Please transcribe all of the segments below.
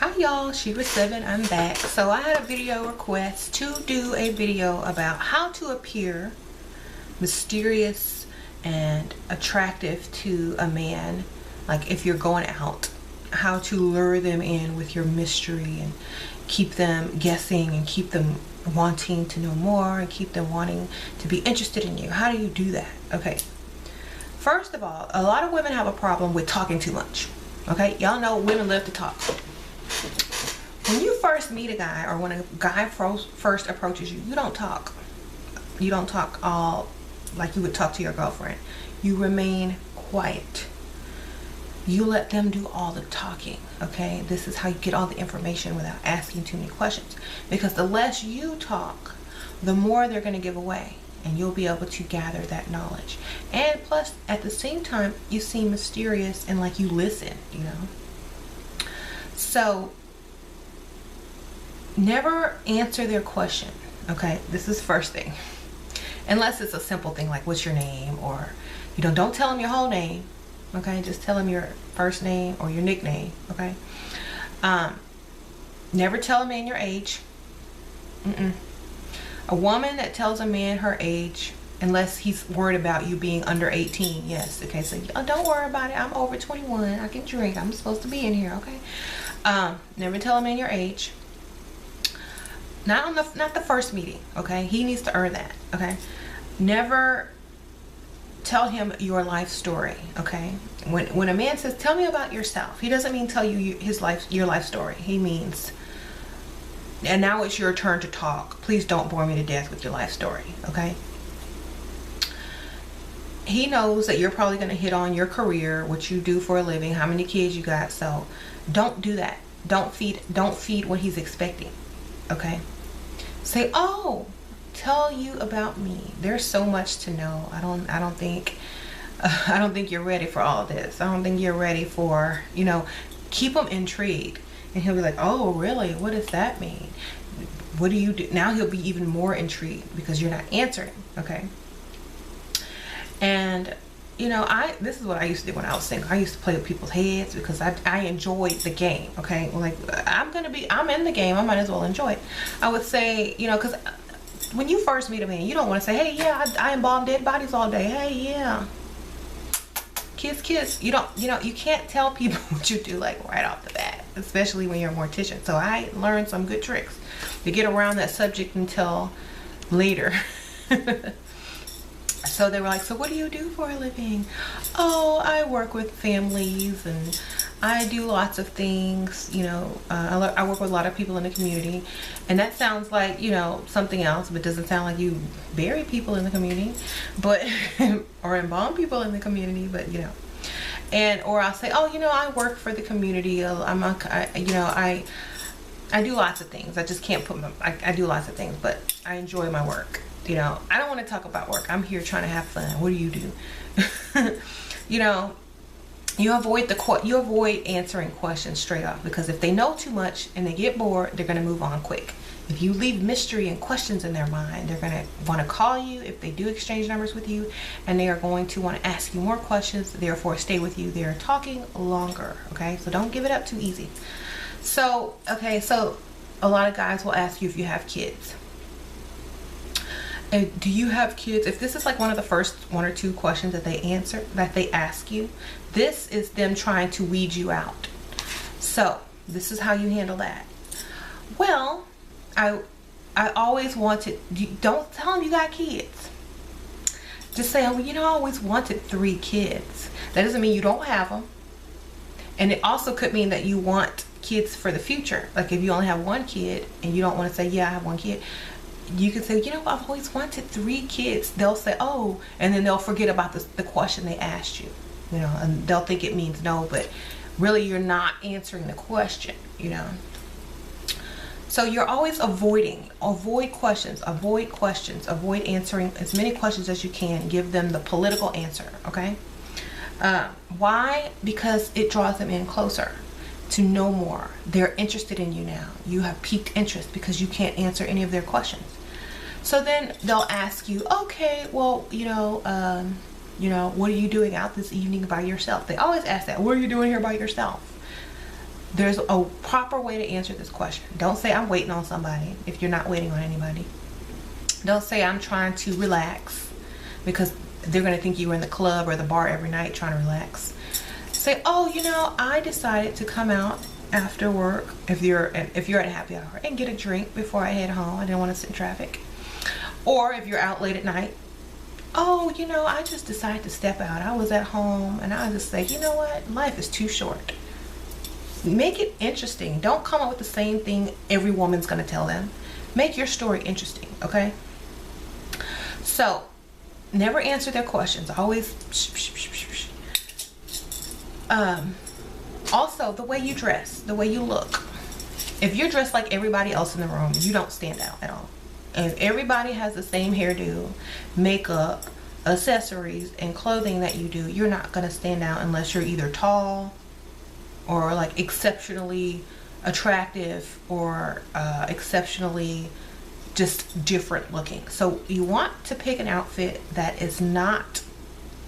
Hi y'all, Shiva7, I'm back. So I had a video request to do a video about how to appear mysterious and attractive to a man. Like if you're going out, how to lure them in with your mystery and keep them guessing and keep them wanting to know more and keep them wanting to be interested in you. How do you do that? Okay, first of all, a lot of women have a problem with talking too much. Okay, y'all know women love to talk. When you first meet a guy, or when a guy first approaches you, you don't talk. You don't talk all like you would talk to your girlfriend. You remain quiet. You let them do all the talking, okay? This is how you get all the information without asking too many questions. Because the less you talk, the more they're going to give away. And you'll be able to gather that knowledge. And plus, at the same time, you seem mysterious and like you listen, you know? So, never answer their question, okay? This is first thing. Unless it's a simple thing like, what's your name? Or, you know, don't tell them your whole name, okay? Just tell them your first name or your nickname, okay? Never tell a man your age. A woman that tells a man her age, unless he's worried about you being under 18, yes, okay? So, oh, don't worry about it. I'm over 21. I can drink. I'm supposed to be in here, okay? Never tell a man your age. Not the first meeting, okay? He needs to earn that, okay? Never tell him your life story, okay? When a man says, tell me about yourself, he doesn't mean tell you your life story. He means, and now it's your turn to talk. Please don't bore me to death with your life story, okay? He knows that you're probably going to hit on your career, what you do for a living, how many kids you got. So don't do that. Don't feed what he's expecting, okay? Say, oh, tell you about me. There's so much to know. I don't think you're ready for all this. I don't think you're ready for, you know, keep him intrigued. And he'll be like, oh, really? What does that mean? What do you do? Now he'll be even more intrigued because you're not answering, okay? And, you know, this is what I used to do when I was single. I used to play with people's heads because I enjoyed the game, okay? Like, I'm in the game. I might as well enjoy it. I would say, you know, because when you first meet a man, you don't want to say, hey, yeah, I embalm dead bodies all day. Hey, yeah. Kiss, kiss. You can't tell people what you do, like, right off the bat, especially when you're a mortician. So I learned some good tricks to get around that subject until later. So they were like, so what do you do for a living? Oh, I work with families and I do lots of things, you know. I work with a lot of people in the community. And that sounds like, you know, something else, but doesn't sound like you bury people in the community, but or embalm people in the community, but you know. And or I'll say, oh, you know, I work for the community. I do lots of things. I just can't I do lots of things, but I enjoy my work. You know, I don't want to talk about work. I'm here trying to have fun. What do you do? You know, you avoid answering questions straight off, because if they know too much and they get bored, they're going to move on quick. If you leave mystery and questions in their mind, they're going to want to call you if they do exchange numbers with you, and they are going to want to ask you more questions, therefore stay with you. They're talking longer, okay? So don't give it up too easy. So, okay, so a lot of guys will ask you if you have kids. And do you have kids? If this is like one of the first one or two questions that they ask you, this is them trying to weed you out. So this is how you handle that. Well, I always wanted, don't tell them you got kids. Just say, oh, well, you know, I always wanted 3 kids. That doesn't mean you don't have them. And it also could mean that you want kids for the future. Like if you only have 1 kid and you don't want to say, yeah, I have 1 kid. You can say, you know, I've always wanted 3 kids. They'll say, oh, and then they'll forget about the question they asked you, you know, and they'll think it means no, but really you're not answering the question, you know. So you're always avoid questions, avoid answering as many questions as you can. Give them the political answer, okay? Why? Because it draws them in closer to know more. They're interested in you now. You have piqued interest because you can't answer any of their questions. So then they'll ask you, okay, well, you know, what are you doing out this evening by yourself? They always ask that. What are you doing here by yourself? There's a proper way to answer this question. Don't say I'm waiting on somebody if you're not waiting on anybody. Don't say I'm trying to relax, because they're going to think you were in the club or the bar every night trying to relax. Say, oh, you know, I decided to come out after work, if you're at a happy hour, and get a drink before I head home. I didn't want to sit in traffic. Or if you're out late at night, oh, you know, I just decided to step out. I was at home and I was just like, you know what, life is too short. Make it interesting. Don't come up with the same thing every woman's going to tell them. Make your story interesting, okay? So never answer their questions. Always also, the way you dress, the way you look. If you're dressed like everybody else in the room, you don't stand out at all. And if everybody has the same hairdo, makeup, accessories, and clothing that you do, you're not going to stand out unless you're either tall or like exceptionally attractive or exceptionally just different looking. So you want to pick an outfit that is not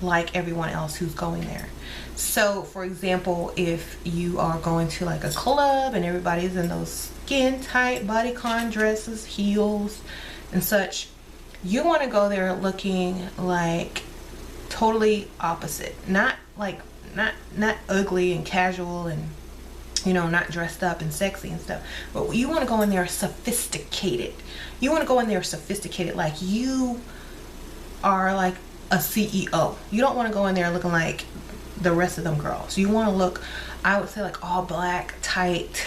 like everyone else who's going there. So for example, if you are going to like a club and everybody's in those skin tight bodycon dresses, heels and such, you want to go there looking like totally opposite. Not like not ugly and casual and, you know, not dressed up and sexy and stuff, but you want to go in there sophisticated. You want to go in there sophisticated, like you are like a CEO. You don't want to go in there looking like the rest of them girls. You want to look, I would say, like all black, tight,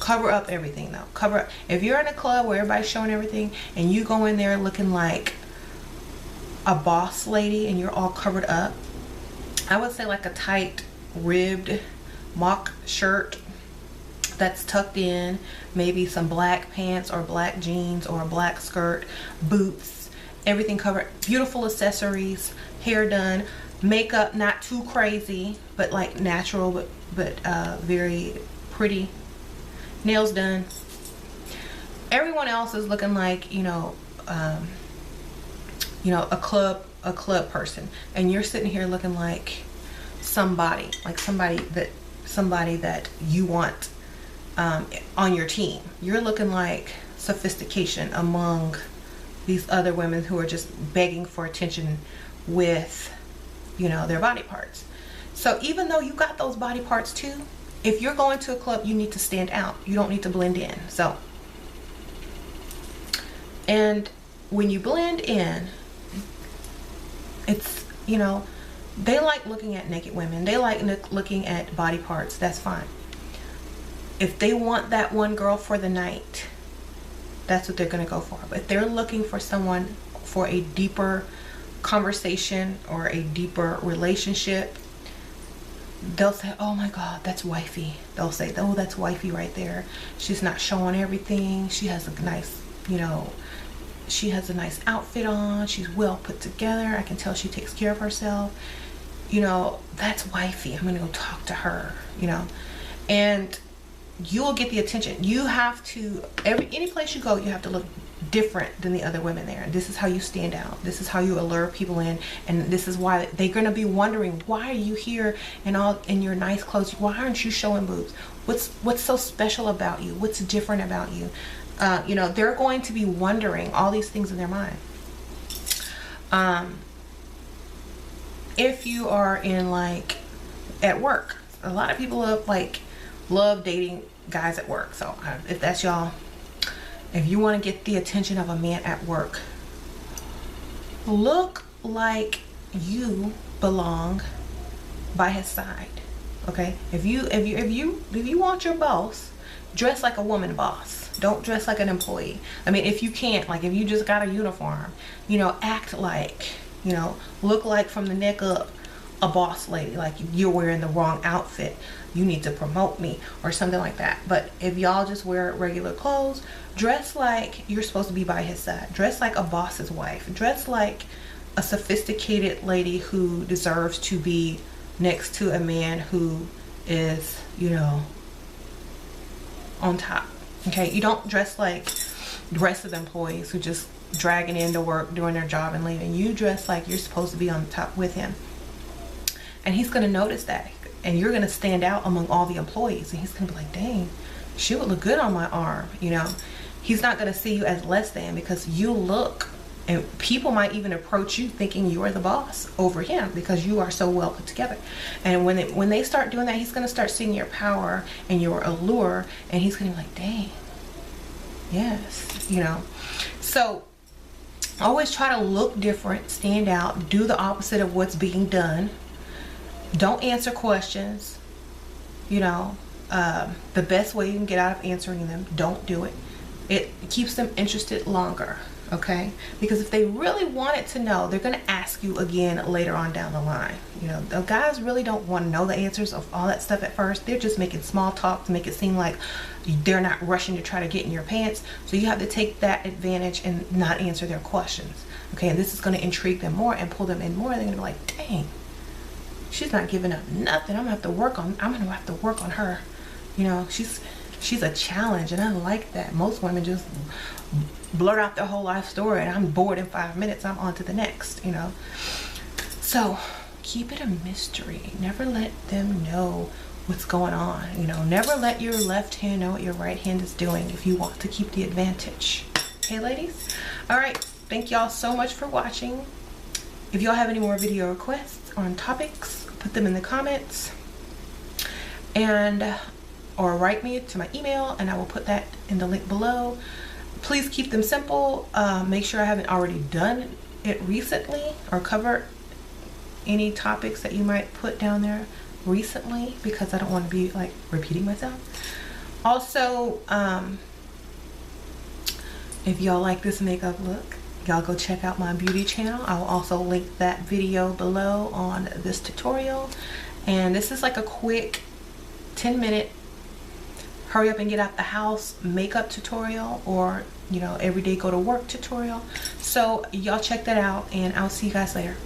cover up everything though. Cover up. If you're in a club where everybody's showing everything and you go in there looking like a boss lady and you're all covered up, I would say like a tight ribbed mock shirt that's tucked in, maybe some black pants or black jeans or a black skirt, boots, everything covered, beautiful accessories, hair done, makeup not too crazy but like natural but very pretty, nails done. Everyone else is looking like, you know, a club person, and you're sitting here looking like somebody that you want on your team. You're looking like sophistication among these other women who are just begging for attention with, you know, their body parts. So even though you got those body parts too, if you're going to a club, you need to stand out. You don't need to blend in. So, and when you blend in, it's, you know, they like looking at naked women. They like looking at body parts. That's fine. If they want that one girl for the night, that's what they're going to go for. But if they're looking for someone for a deeper conversation or a deeper relationship, they'll say, oh my God, that's wifey. They'll say, oh, that's wifey right there. She's not showing everything. She has a nice, you know, she has a nice outfit on. She's well put together. I can tell she takes care of herself. You know, that's wifey. I'm gonna go talk to her, you know. And you will get the attention. You have to, any place you go, you have to look different than the other women there. This is how you stand out. This is how you allure people in, and this is why they're gonna be wondering, why are you here in your nice clothes? Why aren't you showing boobs? What's so special about you? What's different about you? You know, they're going to be wondering all these things in their mind. If you are in like at work, a lot of people love dating guys at work. So if that's y'all, if you want to get the attention of a man at work, look like you belong by his side. Okay, if you want your boss, dress like a woman boss. Don't dress like an employee. I mean, if you can't, like if you just got a uniform, you know, act like, you know, look like from the neck up a boss lady, like you're wearing the wrong outfit. You need to promote me or something like that. But if y'all just wear regular clothes, dress like you're supposed to be by his side. Dress like a boss's wife. Dress like a sophisticated lady who deserves to be next to a man who is, you know, on top. Okay, you don't dress like the rest of the employees who just dragging into work, doing their job and leaving. You dress like you're supposed to be on the top with him, and he's going to notice that. and you're gonna stand out among all the employees, and he's gonna be like, dang, she would look good on my arm, you know. He's not gonna see you as less than because you look, and people might even approach you thinking you are the boss over him because you are so well put together. And when they start doing that, he's gonna start seeing your power and your allure, and he's gonna be like, dang, yes, you know. So always try to look different, stand out, do the opposite of what's being done. Don't answer questions, you know. The best way you can get out of answering them, don't do it. It keeps them interested longer, okay? Because if they really wanted to know, they're going to ask you again later on down the line. You know, the guys really don't want to know the answers of all that stuff at first. They're just making small talk to make it seem like they're not rushing to try to get in your pants. So you have to take that advantage and not answer their questions, okay? And this is going to intrigue them more and pull them in more. They're going to be like, dang, she's not giving up nothing. I'm gonna have to work on her. You know, she's a challenge, and I like that. Most women just blurt out their whole life story, and I'm bored in 5 minutes. I'm on to the next, you know. So keep it a mystery. Never let them know what's going on. You know, never let your left hand know what your right hand is doing if you want to keep the advantage. Okay, ladies? All right. Thank y'all so much for watching. If y'all have any more video requests on topics, put them in the comments, and or write me to my email, and I will put that in the link below. Please keep them simple. Make sure I haven't already done it recently or covered any topics that you might put down there recently, because I don't want to be like repeating myself. Also, if y'all like this makeup look, y'all go check out my beauty channel. I will also link that video below on this tutorial. And this is like a quick 10-minute hurry up and get out the house makeup tutorial, or, you know, everyday go to work tutorial. So y'all check that out, and I'll see you guys later.